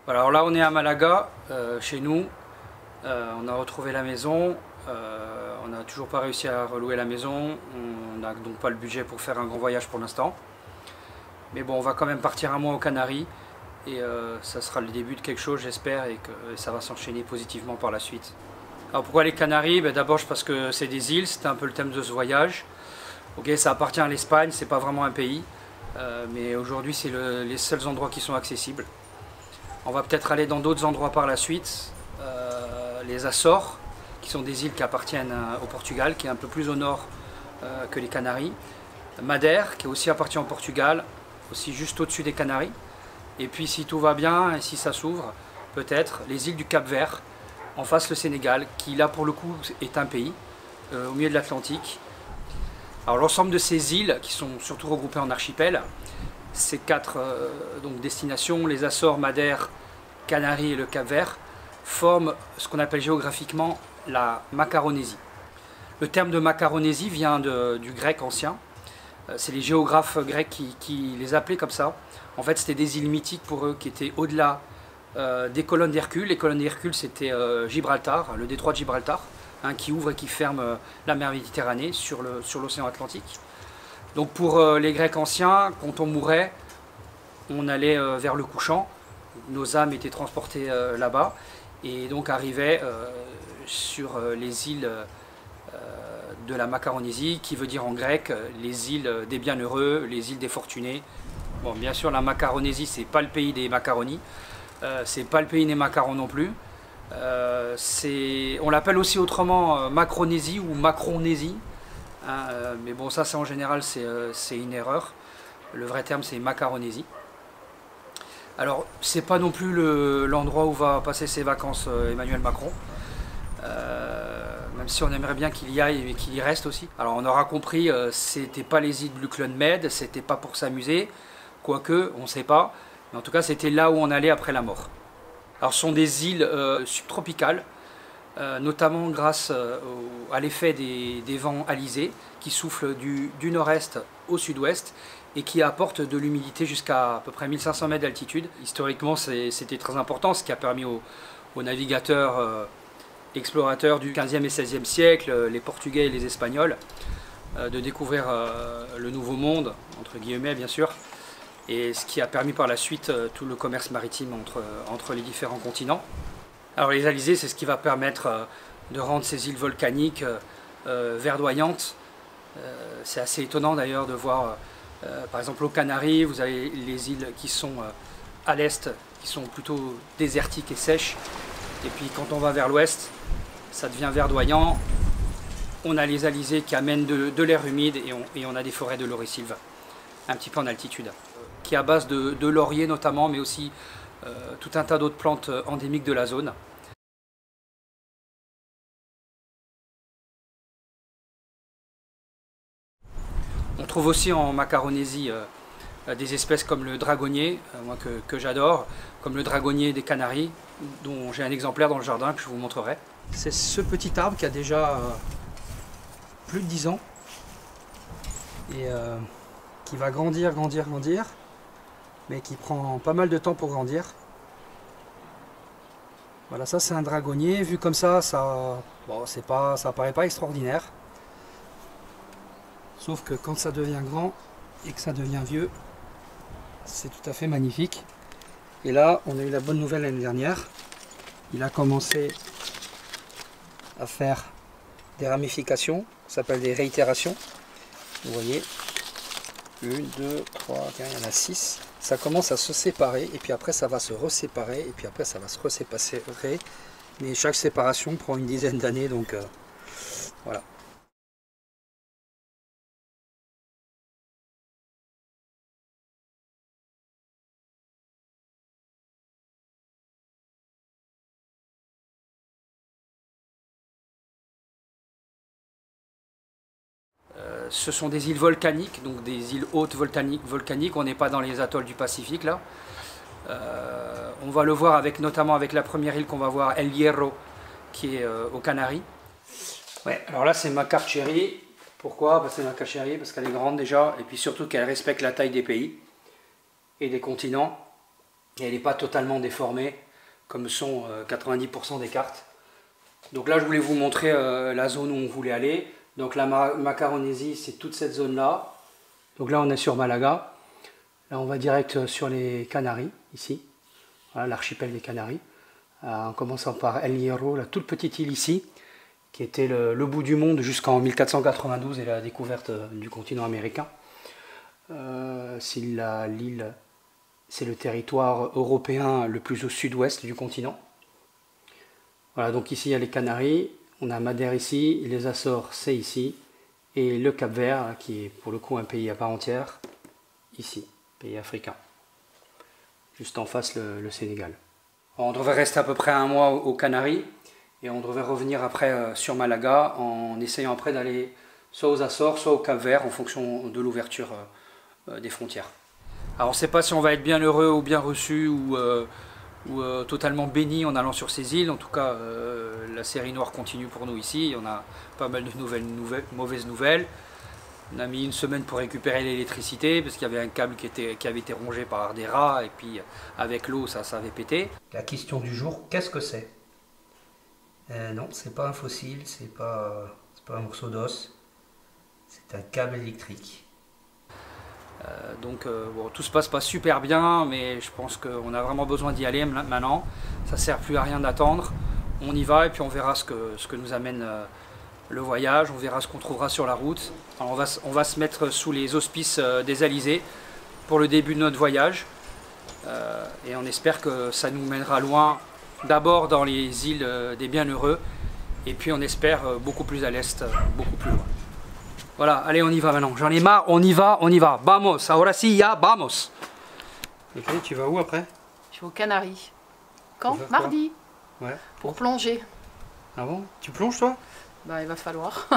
Alors là on est à Malaga, chez nous, on a retrouvé la maison, on n'a toujours pas réussi à relouer la maison, on n'a donc pas le budget pour faire un grand voyage pour l'instant. Mais bon, on va quand même partir un mois aux Canaries et ça sera le début de quelque chose j'espère et que ça va s'enchaîner positivement par la suite. Alors pourquoi les Canaries? D'abord parce que c'est des îles, c'était un peu le thème de ce voyage. Ok, ça appartient à l'Espagne, c'est pas vraiment un pays, mais aujourd'hui c'est les seuls endroits qui sont accessibles. On va peut-être aller dans d'autres endroits par la suite, les Açores, qui sont des îles qui appartiennent au Portugal, qui est un peu plus au nord que les Canaries. Madère, qui aussi appartient au Portugal, aussi juste au-dessus des Canaries. Et puis si tout va bien et si ça s'ouvre, peut-être les îles du Cap-Vert, en face le Sénégal, qui là pour le coup est un pays, au milieu de l'Atlantique. Alors l'ensemble de ces îles, qui sont surtout regroupées en archipels, ces quatre destinations, les Açores, Madère, Canaries et le Cap-Vert, forment ce qu'on appelle géographiquement la Macaronésie. Le terme de Macaronésie vient du grec ancien. C'est les géographes grecs qui les appelaient comme ça. En fait, c'était des îles mythiques pour eux qui étaient au-delà des colonnes d'Hercule. Les colonnes d'Hercule, c'était Gibraltar, le détroit de Gibraltar, qui ouvre et qui ferme la mer Méditerranée sur l'océan Atlantique. Donc pour les Grecs anciens, quand on mourait, on allait vers le couchant. Nos âmes étaient transportées là-bas et donc arrivaient sur les îles de la Macaronésie, qui veut dire en grec les îles des bienheureux, les îles des fortunés. Bon, bien sûr, la Macaronésie, c'est pas le pays des macaronis, c'est pas le pays des macarons non plus. On l'appelle aussi autrement Macronésie ou Macronésie. Mais bon, ça, en général, c'est une erreur. Le vrai terme, c'est Macaronésie. Alors, c'est pas non plus l'endroit où va passer ses vacances Emmanuel Macron. Même si on aimerait bien qu'il y aille et qu'il y reste aussi. Alors, on aura compris, c'était pas les îles Bluclen Med, c'était pas pour s'amuser, quoique, on sait pas. Mais en tout cas, c'était là où on allait après la mort. Alors, ce sont des îles subtropicales, notamment grâce à l'effet des vents alizés qui soufflent du nord-est au sud-ouest et qui apportent de l'humidité jusqu'à peu près 1500 mètres d'altitude. Historiquement, c'était très important, ce qui a permis aux navigateurs, explorateurs du 15e et 16e siècle, les Portugais et les Espagnols, de découvrir le Nouveau Monde, entre guillemets bien sûr, et ce qui a permis par la suite tout le commerce maritime entre les différents continents. Alors les alizés, c'est ce qui va permettre de rendre ces îles volcaniques verdoyantes. C'est assez étonnant d'ailleurs de voir, par exemple aux Canaries, vous avez les îles qui sont à l'est, qui sont plutôt désertiques et sèches. Et puis quand on va vers l'ouest, ça devient verdoyant. On a les alizés qui amènent de l'air humide et on a des forêts de laurisilve, un petit peu en altitude, qui est à base de laurier notamment, mais aussi tout un tas d'autres plantes endémiques de la zone. On trouve aussi en Macaronésie des espèces comme le dragonnier, moi que j'adore, comme le dragonnier des Canaries, dont j'ai un exemplaire dans le jardin que je vous montrerai. C'est ce petit arbre qui a déjà plus de 10 ans et qui va grandir, mais qui prend pas mal de temps pour grandir. Voilà, ça c'est un dragonnier. Vu comme ça, ça paraît pas extraordinaire. Sauf que quand ça devient grand et que ça devient vieux, c'est tout à fait magnifique. Et là, on a eu la bonne nouvelle l'année dernière. Il a commencé à faire des ramifications, ça s'appelle des réitérations. Vous voyez, 1, 2, 3, 4, il y en a 6. Ça commence à se séparer et puis après ça va se reséparer et puis après ça va se reséparer. Mais chaque séparation prend une dizaine d'années, donc voilà. Ce sont des îles volcaniques, donc des îles hautes volcaniques. On n'est pas dans les atolls du Pacifique là. On va le voir notamment avec la première île qu'on va voir, El Hierro, qui est aux Canaries. Ouais, alors là c'est Macar Cherry. Pourquoi? C'est Macar Cherry parce qu'elle est grande déjà, et puis surtout qu'elle respecte la taille des pays et des continents. et elle n'est pas totalement déformée comme sont 90% des cartes. Donc là je voulais vous montrer la zone où on voulait aller. Donc la Macaronésie, c'est toute cette zone là. Donc là on est sur Malaga. Là on va direct sur les Canaries ici. Voilà l'archipel des Canaries. En commençant par El Hierro, la toute petite île ici, qui était le bout du monde jusqu'en 1492 et la découverte du continent américain. C'est l'île, c'est le territoire européen le plus au sud-ouest du continent. Voilà, donc ici il y a les Canaries, on a Madère ici, les Açores c'est ici, et le Cap-Vert, qui est pour le coup un pays à part entière, ici, pays africain. Juste en face le Sénégal. On devrait rester à peu près un mois aux Canaries, et on devrait revenir après sur Malaga, en essayant après d'aller soit aux Açores, soit au Cap-Vert, en fonction de l'ouverture des frontières. Alors on ne sait pas si on va être bien heureux ou bien reçu, ou totalement béni en allant sur ces îles. En tout cas, la série noire continue pour nous ici. On a pas mal de mauvaises nouvelles. On a mis une semaine pour récupérer l'électricité parce qu'il y avait un câble qui avait été rongé par des rats et puis avec l'eau ça avait pété. La question du jour, qu'est-ce que c'est? Non, c'est pas un fossile, c'est pas un morceau d'os, c'est un câble électrique. Donc bon, tout se passe pas super bien, mais je pense qu'on a vraiment besoin d'y aller maintenant. Ça sert plus à rien d'attendre. On y va et puis on verra ce que nous amène le voyage. On verra ce qu'on trouvera sur la route. Alors on va se mettre sous les auspices des Alizés pour le début de notre voyage. Et on espère que ça nous mènera loin, d'abord dans les îles des Bienheureux, et puis on espère beaucoup plus à l'est, beaucoup plus loin. Voilà, allez, on y va maintenant. J'en ai marre, on y va. Vamos, ahora sí, ya, vamos. Ok, tu vas où après? Je vais aux Canaries. Quand? Mardi. Ouais. Pour plonger. Ah bon? Tu plonges toi? Bah, il va falloir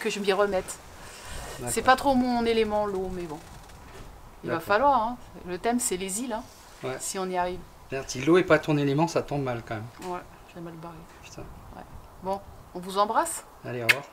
que je m'y remette. C'est pas trop mon élément, l'eau, mais bon. Il va falloir. Hein. Le thème, c'est les îles, hein, ouais. Si on y arrive. Si l'eau n'est pas ton élément, ça tombe mal quand même. Ouais, j'ai mal barré. Putain. Ouais. Bon, on vous embrasse. Allez, au revoir.